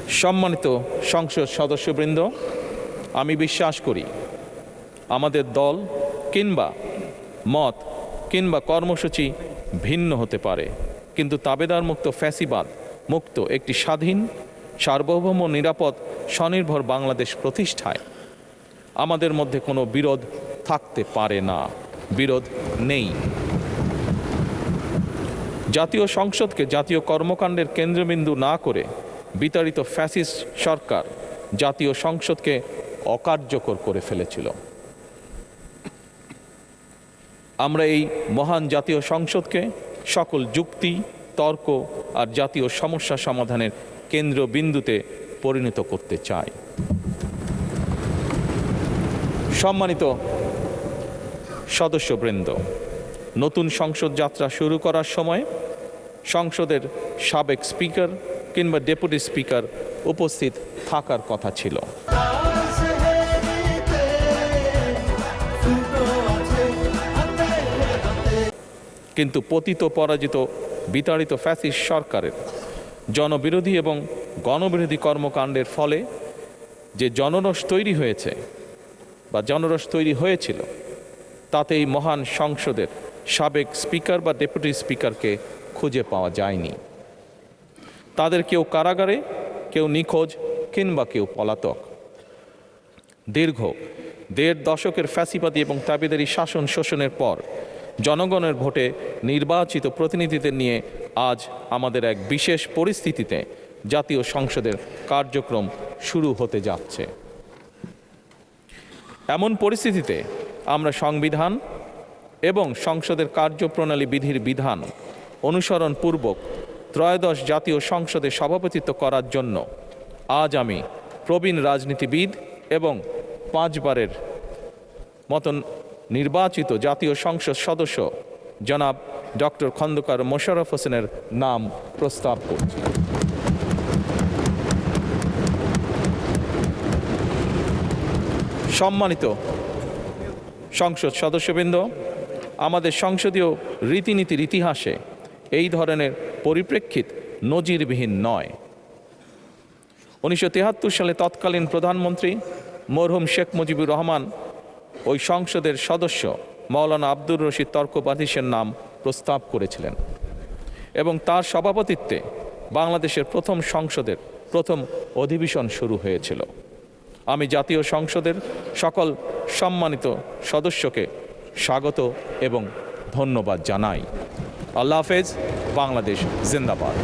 সম্মানিত সংসদ সদস্যবৃন্দ, আমি বিশ্বাস করি আমাদের দল কিংবা মত কিংবা কর্মসূচি ভিন্ন হতে পারে, কিন্তু তাবেদার মুক্ত ফ্যাসিবাদ মুক্ত একটি স্বাধীন সার্বভৌম নিরাপদ স্বনির্ভর বাংলাদেশ প্রতিষ্ঠায় আমাদের মধ্যে কোনো বিরোধ থাকতে পারে না, বিরোধ নেই। জাতীয় সংসদকে জাতীয় কর্মকাণ্ডের কেন্দ্রবিন্দু না করে বিতাড়িত ফ্যাসিস্ট সরকার জাতীয় সংসদকে অকার্যকর করে ফেলেছিল। আমরা এই মহান জাতীয় সংসদকে সকল যুক্তি, তর্ক আর জাতীয় সমস্যা সমাধানের কেন্দ্রবিন্দুতে পরিণত করতে চাই। সম্মানিত সদস্যবৃন্দ, নতুন সংসদ যাত্রা শুরু করার সময় সংসদের সাবেক স্পিকার কিংবা ডেপুটি স্পিকার উপস্থিত থাকার কথা ছিল, কিন্তু পতিত পরাজিত বিতাড়িত ফ্যাসিস্ট সরকারের জনবিরোধী এবং গণবিরোধী কর্মকাণ্ডের ফলে যে জনরোষ তৈরি হয়েছে বা জনরোষ তৈরি হয়েছিল, তাতে এই মহান সংসদের সাবেক স্পিকার বা ডেপুটি স্পিকারকে খুঁজে পাওয়া যায়নি। তাদের কেউ কারাগারে, কেউ নিখোঁজ কিংবা কেউ পলাতক। দীর্ঘ ১.৫ দশকের ফ্যাসিবাদী এবং তাবেদারি শাসন শোষণের পর জনগণের ভোটে নির্বাচিত প্রতিনিধিদের নিয়ে আজ আমাদের এক বিশেষ পরিস্থিতিতে জাতীয় সংসদের কার্যক্রম শুরু হতে যাচ্ছে। এমন পরিস্থিতিতে আমরা সংবিধান এবং সংসদের কার্যপ্রণালী বিধির বিধান অনুসরণপূর্বক ত্রয়োদশ জাতীয় সংসদে সভাপতিত্ব করার জন্য আজ আমি প্রবীণ রাজনীতিবিদ এবং 5 বারের মতন নির্বাচিত জাতীয় সংসদ সদস্য জনাব ডক্টর খন্দকার মোশাররফ হোসেনের নাম প্রস্তাব করছি। সম্মানিত সংসদ সদস্যবৃন্দ, আমাদের সংসদীয় রীতিনীতির ইতিহাসে এই ধরনের পরিপ্রেক্ষিত নজিরবিহীন নয়। 1973 সালে তৎকালীন প্রধানমন্ত্রী মরহুম শেখ মুজিবুর রহমান ওই সংসদের সদস্য মাওলানা আব্দুর রশিদ তর্কবাদীশের নাম প্রস্তাব করেছিলেন এবং তার সভাপতিত্বে বাংলাদেশের প্রথম সংসদের প্রথম অধিবেশন শুরু হয়েছিল। আমি জাতীয় সংসদের সকল সম্মানিত সদস্যকে স্বাগত এবং ধন্যবাদ জানাই। আল্লাহ হাফেজ। বাংলাদেশ জিন্দাবাদ।